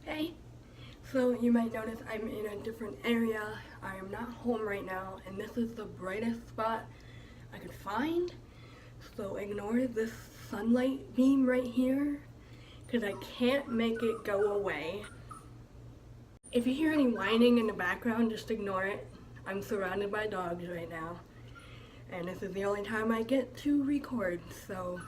Hey, so you might notice I'm in a different area. I am not home right now, and this is the brightest spot I could find. So ignore this sunlight beam right here, because I can't make it go away. If you hear any whining in the background, just ignore it. I'm surrounded by dogs right now, and this is the only time I get to record, so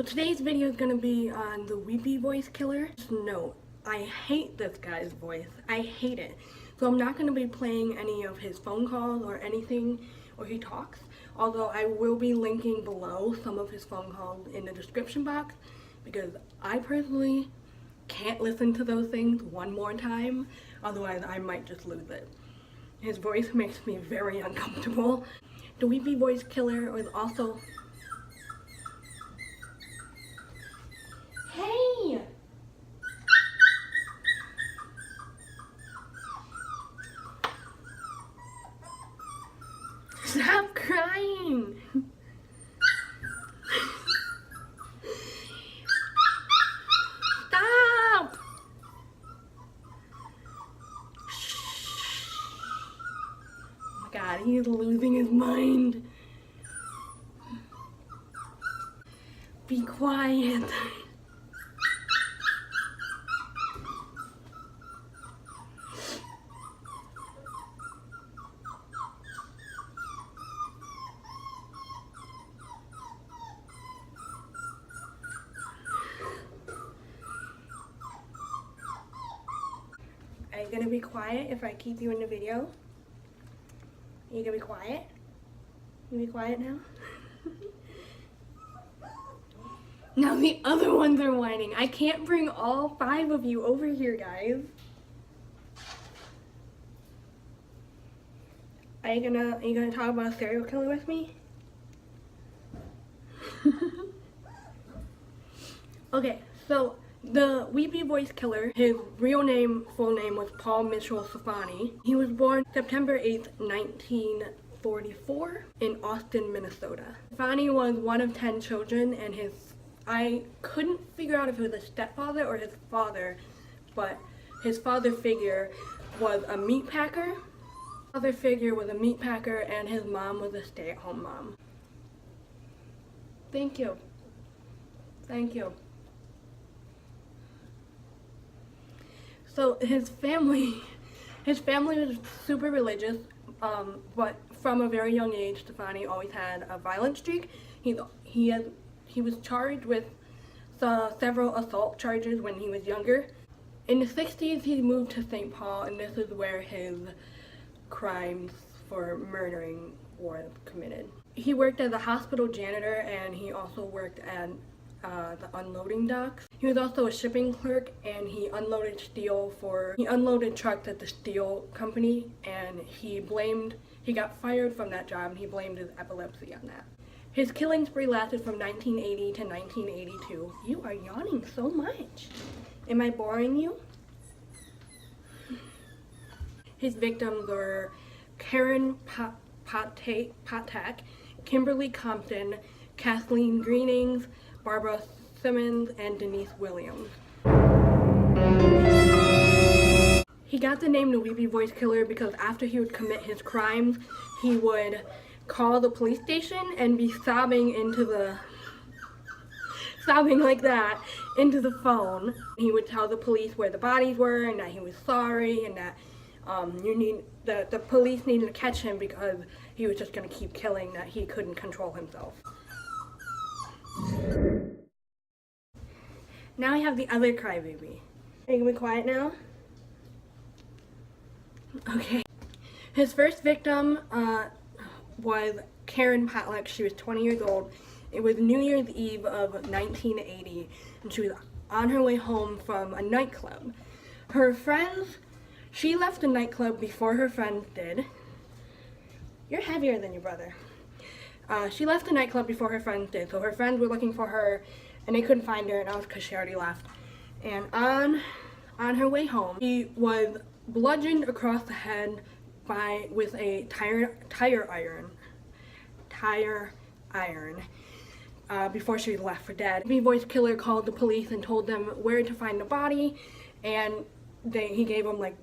today's video is going to be on the Weepy Voice killer. Just note, I hate this guy's voice. I hate it. So I'm not going to be playing any of his phone calls or anything where he talks, although I will be linking below some of his phone calls in the description box, because I personally can't listen to those things one more time, otherwise I might just lose it. His voice makes me very uncomfortable. The Weepy Voice killer was also... Hey! Stop crying! Stop! Oh my god, he's losing his mind. Be quiet. Are you gonna be quiet if I keep you in the video? Are you gonna be quiet? You be quiet now? Now the other ones are whining. I can't bring all 5 of you over here, guys. Are you gonna talk about a serial killer with me? Okay, so the Weepy Voice killer, his full name was Paul Mitchell Stefani. He was born September 8th, 1944 in Austin, Minnesota. Stefani was one of 10 children, and I couldn't figure out if it was his stepfather or his father, but his father figure was a meat packer. Father figure was a meat packer, and his mom was a stay-at-home mom. Thank you. Thank you. So his family was super religious, but from a very young age, Stefani always had a violent streak. He was charged with several assault charges when he was younger. In the 60s, he moved to St. Paul, and this is where his crimes for murdering were committed. He worked as a hospital janitor, and he also worked at the unloading docks. He was also a shipping clerk, and he unloaded trucks at the steel company, and he got fired from that job, and he blamed his epilepsy on that. His killing spree lasted from 1980 to 1982. You are yawning so much. Am I boring you? His victims were Karen Patak, Kimberly Compton, Kathleen Greenings, Barbara Simmons, and Denise Williams. He got the name the Weepy Voice Killer because after he would commit his crimes, he would call the police station and be sobbing like that into the phone. He would tell the police where the bodies were and that he was sorry, and that the police needed to catch him because he was just going to keep killing, that he couldn't control himself. Now I have the other crybaby. Are you gonna be quiet now? Okay. His first victim was Karen Patak. She was 20 years old. It was New Year's Eve of 1980, and she was on her way home from a nightclub. She left the nightclub before her friends did. You're heavier than your brother. She left the nightclub before her friends did, so her friends were looking for her, and they couldn't find her, and that was because she already left. And on her way home, she was bludgeoned across the head with a tire iron. before she was left for dead. The voice killer called the police and told them where to find the body, and he gave them like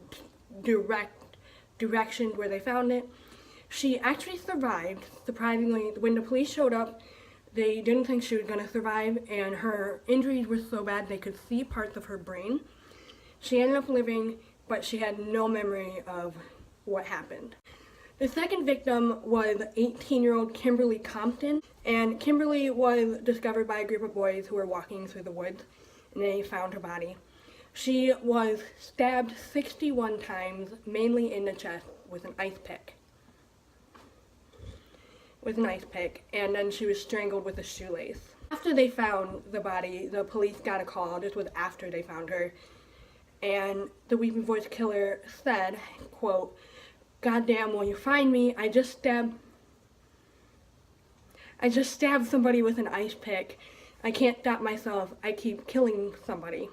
directions where they found it. She actually survived, surprisingly. When the police showed up, they didn't think she was going to survive, and her injuries were so bad they could see parts of her brain. She ended up living, but she had no memory of what happened. The second victim was 18-year-old Kimberly Compton, and Kimberly was discovered by a group of boys who were walking through the woods, and they found her body. She was stabbed 61 times, mainly in the chest, with an ice pick. And then she was strangled with a shoelace. After they found the body, the police got a call. This was after they found her. And the Weepy Voiced killer said, quote, "Goddamn, will you find me? I just stabbed somebody with an ice pick. I can't stop myself. I keep killing somebody."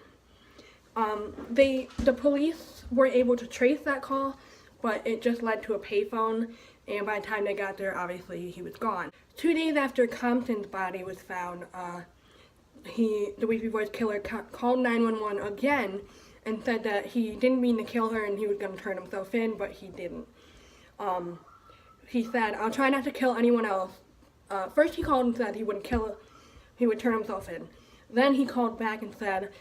The police were able to trace that call, but it just led to a payphone, and by the time they got there, obviously he was gone. 2 days after Compton's body was found, the Weepy Voiced killer called 911 again and said that he didn't mean to kill her and he was going to turn himself in, but he didn't. He said, "I'll try not to kill anyone else." First he called and said he would turn himself in. Then he called back and said,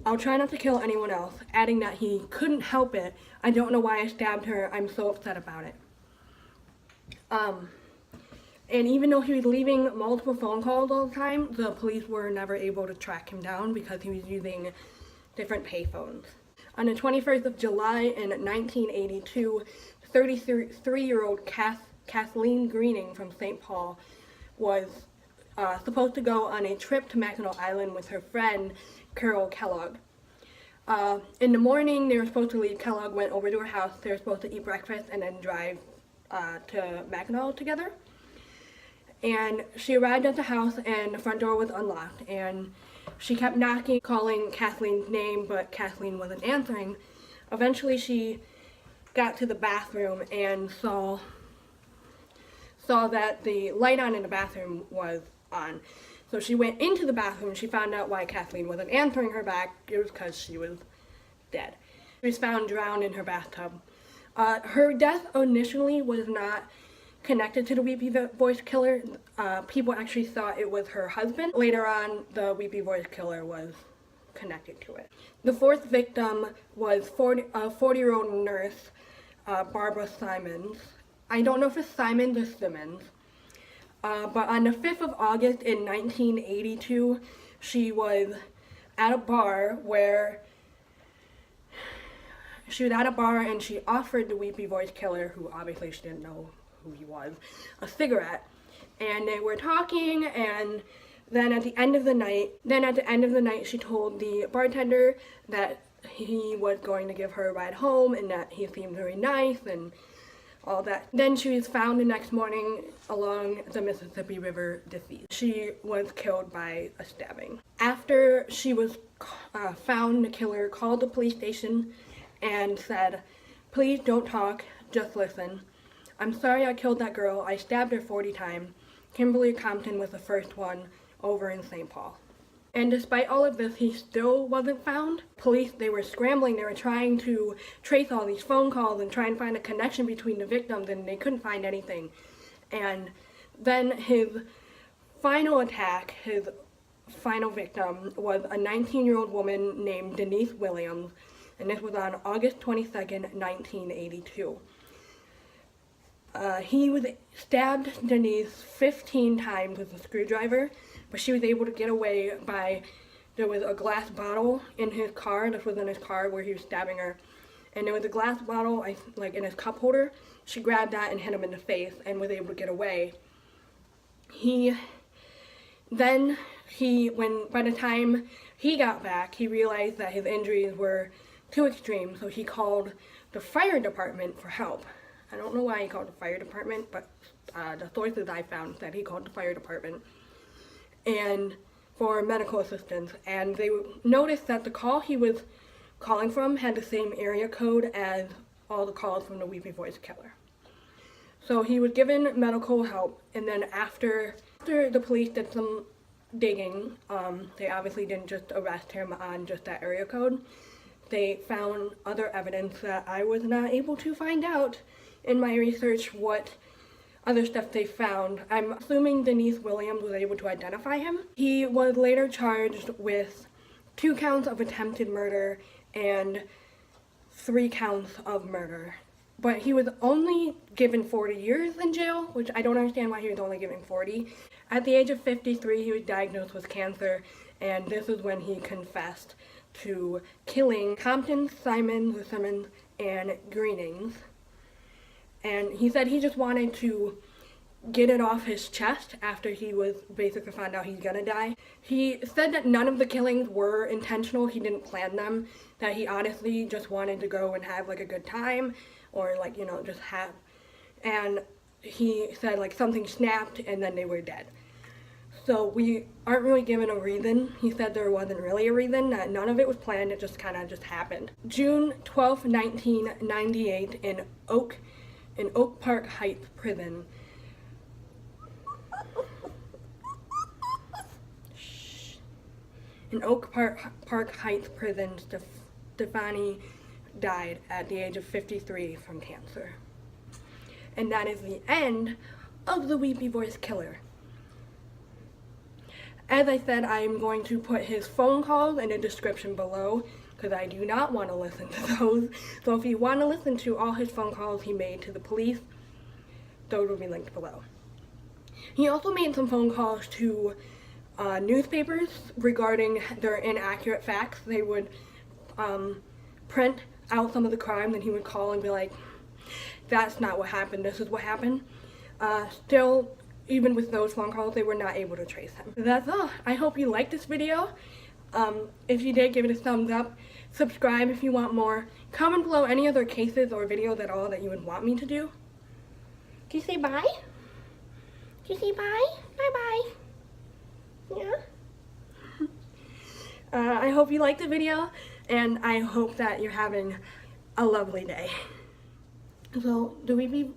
"I'll try not to kill anyone else," adding that he couldn't help it. "I don't know why I stabbed her. I'm so upset about it." And even though he was leaving multiple phone calls all the time, the police were never able to track him down because he was using different payphones. On the 21st of July in 1982, 33-year-old Kathleen Greening from St. Paul was supposed to go on a trip to Mackinac Island with her friend Carol Kellogg. In the morning, they were supposed to leave. Kellogg went over to her house. They were supposed to eat breakfast and then drive to Mackinac together. And she arrived at the house and the front door was unlocked, and she kept knocking, calling Kathleen's name, but Kathleen wasn't answering. Eventually she got to the bathroom and saw that the light on in the bathroom was on. So she went into the bathroom. She found out why Kathleen wasn't answering her back. It was because she was dead. She was found drowned in her bathtub. Her death initially was not connected to the Weepy Voiced killer. People actually thought it was her husband. Later on, the Weepy Voiced killer was connected to it. The fourth victim was a 40-year-old nurse, Barbara Simons. I don't know if it's Simons or Simmons. But on the 5th of August in 1982, she was at a bar and she offered the Weepy Voiced killer, who obviously she didn't know who he was, a cigarette. And they were talking, and then at the end of the night, she told the bartender that he was going to give her a ride home and that he seemed very nice and all that. Then she was found the next morning along the Mississippi River deceased. She was killed by a stabbing. After she was found, the killer called the police station and said, "Please don't talk, just listen. I'm sorry I killed that girl. I stabbed her 40 times. Kimberly Compton was the first one over in St. Paul." And despite all of this, he still wasn't found. Police, they were scrambling. They were trying to trace all these phone calls and try and find a connection between the victims, and they couldn't find anything. And then his final attack, his final victim, was a 19-year-old woman named Denise Williams, and this was on August 22nd, 1982. He stabbed Denise 15 times with a screwdriver, but she was able to get away there was a glass bottle in his car. This was in his car where he was stabbing her. And there was a glass bottle, like in his cup holder. She grabbed that and hit him in the face and was able to get away. By the time he got back, he realized that his injuries were too extreme, so he called the fire department for help. I don't know why he called the fire department, but the sources I found said he called the fire department and for medical assistance. And they noticed that the call he was calling from had the same area code as all the calls from the Weepy Voiced killer. So he was given medical help, and then after the police did some digging, they obviously didn't just arrest him on just that area code. They found other evidence that I was not able to find out in my research what other stuff they found. I'm assuming Denise Williams was able to identify him. He was later charged with 2 counts of attempted murder and 3 counts of murder. But he was only given 40 years in jail, which I don't understand why he was only given 40. At the age of 53, he was diagnosed with cancer, and this is when he confessed to killing Compton, Simons, and Greenings. And he said he just wanted to get it off his chest after he was basically found out he's gonna die. He said that none of the killings were intentional, he didn't plan them, that he honestly just wanted to go and have like a good time, or like, you know, just have, and he said like something snapped and then they were dead. So we aren't really given a reason. He said there wasn't really a reason, that none of it was planned, it just kind of just happened. June 12, 1998 in Oak Park Heights Prison. In Oak Park Heights Prison, Stefani died at the age of 53 from cancer. And that is the end of the Weepy Voiced killer. As I said, I am going to put his phone calls in the description below, because I do not want to listen to those. So if you want to listen to all his phone calls he made to the police, those will be linked below. He also made some phone calls to newspapers regarding their inaccurate facts. They would print out some of the crimes and he would call and be like, that's not what happened, this is what happened. Still, even with those phone calls, they were not able to trace him. That's all. I hope you liked this video. If you did, give it a thumbs up. Subscribe if you want more. Comment below any other cases or videos at all that you would want me to do. Can you say bye? Can you say bye? Bye-bye. Yeah? I hope you liked the video, and I hope that you're having a lovely day. So, do we be...